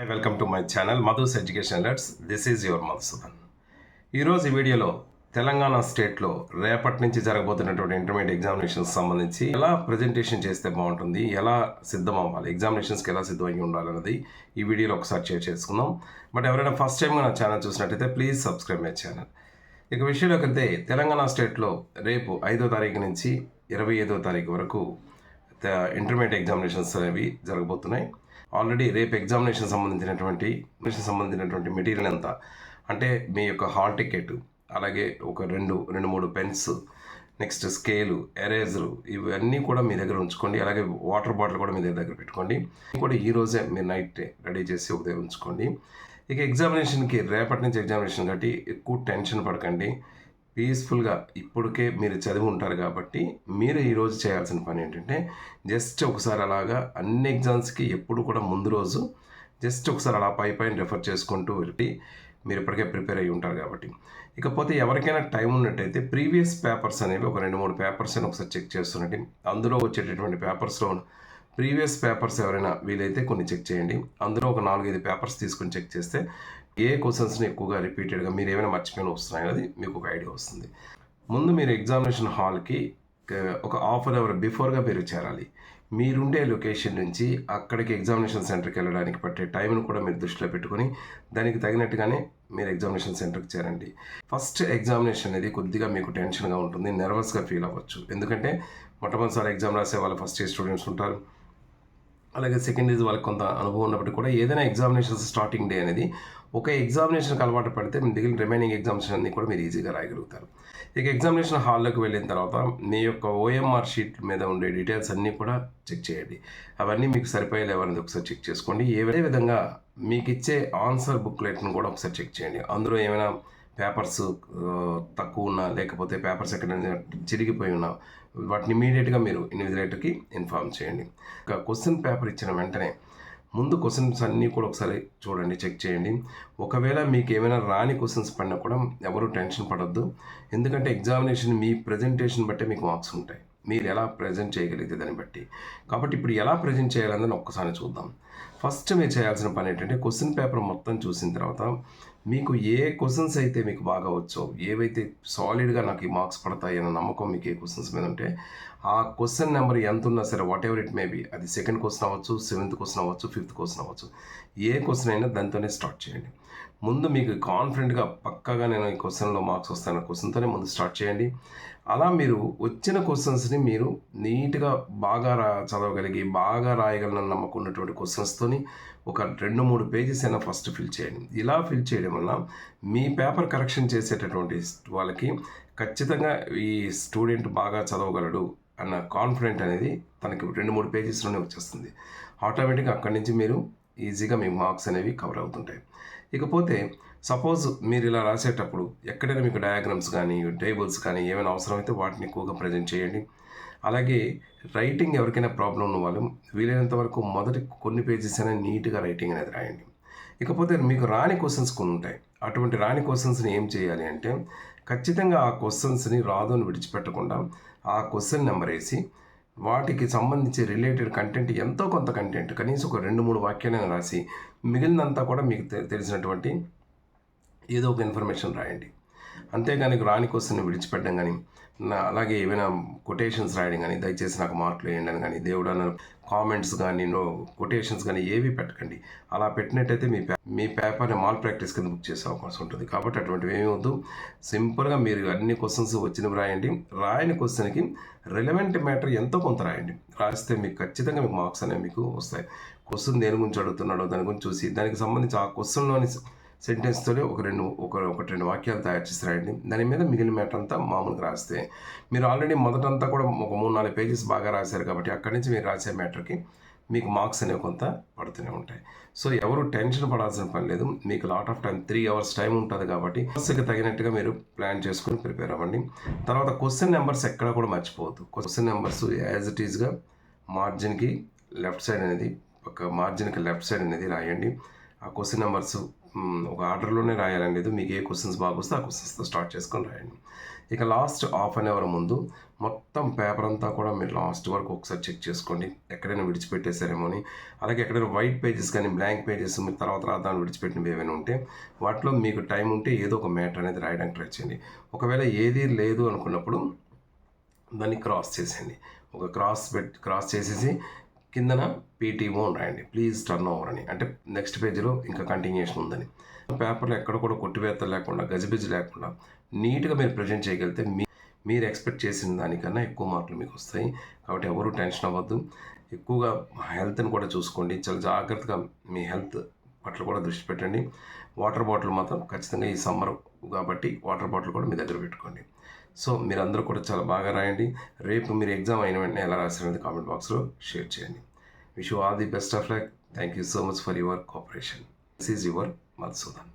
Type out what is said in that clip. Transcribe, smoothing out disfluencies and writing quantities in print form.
Welcome to my channel Madhu's education alerts. This is your Madhusudan. ఈరోజు ఈ వీడియోలో తెలంగాణ స్టేట్లో రేపటి నుంచి జరగబోతున్నటువంటి ఇంటర్మీడియట్ ఎగ్జామినేషన్స్ సంబంధించి ఎలా ప్రజెంటేషన్ చేస్తే బాగుంటుంది, ఎలా సిద్ధం అవ్వాలి, ఎగ్జామినేషన్స్కి ఎలా సిద్ధమయ్యి ఉండాలన్నది ఈ వీడియోలో ఒకసారి షేర్ చేసుకుందాం. బట్ ఎవరైనా ఫస్ట్ టైంగా నా ఛానల్ చూసినట్టయితే ప్లీజ్ సబ్స్క్రైబ్ మై ఛానల్. ఇక విషయంలోకి వెళ్తే తెలంగాణ స్టేట్లో రేపు 5వ తారీఖు నుంచి 25వ తారీఖు వరకు ఇంటర్మీడియట్ ఎగ్జామినేషన్స్ అనేవి జరగబోతున్నాయి. ఆల్రెడీ రేపు ఎగ్జామినేషన్ సంబంధించినటువంటి మెటీరియల్ ఎంత అంటే మీ యొక్క హాల్ టికెట్, అలాగే ఒక రెండు మూడు పెన్స్, నెక్స్ట్ స్కేలు, ఎరేజరు, ఇవన్నీ కూడా మీ దగ్గర ఉంచుకోండి. అలాగే వాటర్ బాటిల్ కూడా మీ దగ్గర పెట్టుకోండి. కూడా ఈ రోజే మీరు నైట్ రెడీ చేసి ఒక దగ్గర ఉంచుకోండి. ఇక ఎగ్జామినేషన్కి రేపటి నుంచి ఎగ్జామినేషన్ కాబట్టి ఎక్కువ టెన్షన్ పడకండి. పీస్ఫుల్గా ఇప్పటికే మీరు చదివి ఉంటారు కాబట్టి మీరు ఈరోజు చేయాల్సిన పని ఏంటంటే జస్ట్ ఒకసారి అలాగా అన్ని ఎగ్జామ్స్కి ఎప్పుడు కూడా ముందు రోజు జస్ట్ ఒకసారి అలా పైన రెఫర్ చేసుకుంటూ వెళ్ళి మీరు ఇప్పటికే ప్రిపేర్ అయ్యి ఉంటారు కాబట్టి. ఇకపోతే ఎవరికైనా టైం ఉన్నట్టయితే ప్రీవియస్ పేపర్స్ అనేవి ఒక 2-3 పేపర్స్ అని ఒకసారి చెక్ చేస్తున్నట్టు అందులో వచ్చేటటువంటి పేపర్స్లో ప్రీవియస్ పేపర్స్ ఎవరైనా వీలైతే కొన్ని చెక్ చేయండి. అందులో ఒక 4-5 పేపర్స్ తీసుకొని చెక్ చేస్తే ఏ క్వశ్చన్స్ని ఎక్కువగా రిపీటెడ్గా మీరు ఏమైనా మర్చిపోయిన వస్తున్నాయి అనేది మీకు ఒక ఐడియా వస్తుంది. ముందు మీరు ఎగ్జామినేషన్ హాల్కి ఒక హాఫ్ అన్ అవర్ బిఫోర్గా మీరు చేరాలి. మీరుండే లొకేషన్ నుంచి అక్కడికి ఎగ్జామినేషన్ సెంటర్కి వెళ్ళడానికి పట్టే టైంను కూడా మీరు దృష్టిలో పెట్టుకొని దానికి తగినట్టుగానే మీరు ఎగ్జామినేషన్ సెంటర్కి చేరండి. ఫస్ట్ ఎగ్జామినేషన్ అనేది కొద్దిగా మీకు టెన్షన్గా ఉంటుంది, నర్వస్గా ఫీల్ అవ్వచ్చు. ఎందుకంటే మొట్టమొదటిసారి ఎగ్జామ్ రాసే వాళ్ళు ఫస్ట్ ఇయర్ స్టూడెంట్స్ ఉంటారు, అలాగే సెకండ్ ఇయర్ వాళ్ళకి కొంత అనుభవం ఉన్నప్పటికీ కూడా ఏదైనా ఎగ్జామినేషన్స్ స్టార్టింగ్ డే అనేది ఒక ఎగ్జామినేషన్కి అలవాటు పడితే మిగిలిన రిమైనింగ్ ఎగ్జామ్స్ అన్నీ కూడా మీరు ఈజీగా రాయగలుగుతారు. ఇక ఎగ్జామినేషన్ హాల్లోకి వెళ్ళిన తర్వాత మీ యొక్క ఓఎంఆర్ షీట్ మీద ఉండే డీటెయిల్స్ అన్నీ కూడా చెక్ చేయండి. అవన్నీ మీకు సరిపోయేలేవనేది ఒకసారి చెక్ చేసుకోండి. ఏ విధంగా మీకు ఇచ్చే ఆన్సర్ బుక్లెట్ను కూడా ఒకసారి చెక్ చేయండి. అందులో ఏమైనా పేపర్స్ తక్కువ ఉన్నా, లేకపోతే పేపర్స్ ఎక్కడైనా చిరిగిపోయి ఉన్నా వాటిని ఇమీడియట్గా మీరు ఇన్విజిలేటర్కి ఇన్ఫార్మ్ చేయండి. ఇంకా క్వశ్చన్ పేపర్ ఇచ్చిన వెంటనే ముందు క్వశ్చన్స్ అన్నీ కూడా ఒకసారి చూడండి, చెక్ చేయండి. ఒకవేళ మీకు ఏమైనా రాని క్వశ్చన్స్ పడినా కూడా ఎవరు టెన్షన్ పడొద్దు. ఎందుకంటే ఎగ్జామినేషన్ మీ ప్రజెంటేషన్ బట్టే మీకు మార్క్స్ ఉంటాయి, మీరు ఎలా ప్రజెంట్ చేయగలిగితే దాన్ని బట్టి. కాబట్టి ఇప్పుడు ఎలా ప్రజెంట్ చేయాలని ఒక్కసారి చూద్దాం. ఫస్ట్ మీరు చేయాల్సిన పని ఏంటంటే క్వశ్చన్ పేపర్ మొత్తం చూసిన తర్వాత మీకు ఏ క్వశ్చన్స్ అయితే మీకు బాగా వచ్చో, ఏవైతే సాలిడ్గా నాకు ఈ మార్క్స్ పడతాయి అన్న నమ్మకం మీకు ఏ క్వశ్చన్స్ మీద ఉంటే ఆ క్వశ్చన్ నెంబర్ ఎంత ఉన్నా సరే, what ever it may be, అది సెకండ్ క్వశ్చన్ అవ్వచ్చు, 7th క్వశ్చన్ అవ్వచ్చు, 5th క్వశ్చన్ అవ్వచ్చు, ఏ క్వశ్చన్ అయినా దాంతోనే స్టార్ట్ చేయండి. ముందు మీకు కాన్ఫిడెంట్గా పక్కాగా నేను ఈ క్వశ్చన్లో మార్క్స్ వస్తాను క్వశ్చన్తోనే ముందు స్టార్ట్ చేయండి. అలా మీరు వచ్చిన క్వశ్చన్స్ని మీరు నీట్గా బాగా చదవగలిగి బాగా రాయగలనని నమ్మకం ఉన్నటువంటి క్వశ్చన్స్తోని ఒక 2-3 పేజెస్ అయినా ఫస్ట్ ఫిల్ చేయండి. ఇలా ఫిల్ చేయడం వల్ల మీ పేపర్ కరెక్షన్ చేసేటటువంటి వాళ్ళకి ఖచ్చితంగా ఈ స్టూడెంట్ బాగా చదవగలడు అన్న కాన్ఫిడెంట్ అనేది తనకి 2-3 పేజెస్లోనే వచ్చేస్తుంది. ఆటోమేటిక్గా అక్కడి నుంచి మీరు ఈజీగా మీ మార్క్స్ అనేవి కవర్ అవుతుంటాయి. ఇకపోతే సపోజ్ మీరు ఇలా రాసేటప్పుడు ఎక్కడైనా మీకు డయాగ్రామ్స్ కానీ టేబుల్స్ కానీ ఏమైనా అవసరమైతే వాటిని ఎక్కువగా ప్రజెంట్ చేయండి. అలాగే రైటింగ్ ఎవరికైనా ప్రాబ్లం ఉన్న వాళ్ళు వీలైనంత వరకు మొదటి కొన్ని పేజెస్ అయినా నీట్గా రైటింగ్ అనేది రాయండి. ఇకపోతే మీకు రాని క్వశ్చన్స్ కొన్ని ఉంటాయి. అటువంటి రాని క్వశ్చన్స్ని ఏం చేయాలి అంటే ఖచ్చితంగా ఆ క్వశ్చన్స్ని రాదు అని విడిచిపెట్టకుండా ఆ క్వశ్చన్ నెంబర్ వేసి వాటికి సంబంధించి రిలేటెడ్ కంటెంట్ ఎంతో కొంత కంటెంట్ కనీసం ఒక 2-3 వాక్యాలను రాసి మిగిలినంతా కూడా మీకు తెలిసినటువంటి ఏదో ఒక ఇన్ఫర్మేషన్ రాయండి. అంతేగాని రాని క్వశ్చన్ని విడిచిపెట్టడం కానీ, అలాగే ఏమైనా కొటేషన్స్ రాయడం కానీ, దయచేసి నాకు మార్కులు వేయండి అని కానీ, దేవుడు అన్న కామెంట్స్ కానీ కొటేషన్స్ కానీ ఏవి పెట్టకండి. అలా పెట్టినట్టయితే మీ పేపర్ని మాల్ ప్రాక్టీస్ కింద బుక్ చేసే అవకాశం ఉంటుంది. కాబట్టి అటువంటివి ఏమి వద్దు. సింపుల్గా మీరు అన్ని క్వశ్చన్స్ వచ్చినవి రాయండి. రాయని క్వశ్చన్కి రిలవెంట్ మ్యాటర్ ఎంతో కొంత రాయండి. రాస్తే మీకు ఖచ్చితంగా మీకు మార్క్స్ అనేవి మీకు వస్తాయి. క్వశ్చన్ దేని గురించి అడుగుతున్నాడో దాని గురించి చూసి దానికి సంబంధించి ఆ క్వశ్చన్లోని సెంటెన్స్తోనే ఒకటి రెండు వాక్యాలు తయారు చేసి రాయండి. దాని మీద మిగిలిన మ్యాటర్ అంతా మామూలుగా రాస్తే మీరు ఆల్రెడీ మొదటంతా కూడా ఒక 3-4 పేజెస్ బాగా రాశారు కాబట్టి అక్కడి నుంచి మీరు రాసే మ్యాటర్కి మీకు మార్క్స్ అనేవి కొంత పడుతూనే ఉంటాయి. సో ఎవరు టెన్షన్ పడాల్సిన పని లేదు. మీకు lot of time 3 hours time ఉంటుంది కాబట్టి కోర్సుకి తగినట్టుగా మీరు ప్లాన్ చేసుకుని ప్రిపేర్ అవ్వండి. తర్వాత క్వశ్చన్ నెంబర్స్ ఎక్కడ కూడా మర్చిపోవద్దు. క్వశ్చన్ నెంబర్స్ యాజ్ ఇట్ ఈస్గా మార్జిన్కి లెఫ్ట్ సైడ్ అనేది రాయండి. ఆ క్వశ్చన్ నెంబర్స్ ఒక ఆర్డర్లోనే రాయాలండి. ఇది మీకు ఏ క్వశ్చన్స్ బాగా వస్తే ఆ క్వశ్చన్స్తో స్టార్ట్ చేసుకొని రాయండి. ఇక లాస్ట్ హాఫ్ అన్ అవర్ ముందు మొత్తం పేపర్ అంతా కూడా మీరు లాస్ట్ వరకు ఒకసారి చెక్ చేసుకోండి, ఎక్కడైనా విడిచిపెట్టేసారేమో అని. అలాగే ఎక్కడైనా వైట్ పేజెస్ కానీ బ్లాంక్ పేజెస్ మీరు తర్వాత రాద్దామని విడిచిపెట్టినవి ఏమైనా ఉంటే వాటిలో మీకు టైం ఉంటే ఏదో ఒక మ్యాటర్ అనేది రాయడానికి ట్రై చేయండి. ఒకవేళ ఏది లేదు అనుకున్నప్పుడు దాన్ని క్రాస్ చేసేయండి. ఒక క్రాస్ చేసేసి కిందన పీటీఓ అని రాయండి, ప్లీజ్ టర్న్ ఓవర్ అని. అంటే నెక్స్ట్ పేజీలో ఇంకా కంటిన్యూషన్ ఉందని. పేపర్లో ఎక్కడ కూడా కొట్టివేత లేకుండా గజిబిజి లేకుండా నీట్గా మీరు ప్రజెంట్ చేయగలిగితే మీరు ఎక్స్పెక్ట్ చేసిన దానికన్నా ఎక్కువ మార్కులు మీకు వస్తాయి. కాబట్టి ఎవరు టెన్షన్ అవ్వద్దు. ఎక్కువగా హెల్త్ని కూడా చూసుకోండి. చాలా జాగ్రత్తగా మీ హెల్త్ పట్ల కూడా దృష్టి పెట్టండి. వాటర్ బాటిల్ మాత్రం ఖచ్చితంగా ఈ సమ్మర్ కాబట్టి వాటర్ బాటిల్ కూడా మీ దగ్గర పెట్టుకోండి. సో మీరందరూ కూడా చాలా బాగా రాయండి. రేపు మీరు ఎగ్జామ్ అయిన వెంటనే ఎలా రాశారనేది కామెంట్ బాక్స్లో షేర్ చేయండి. Wish you all the best of luck. Thank you so much for your cooperation. This is your Madhusudan.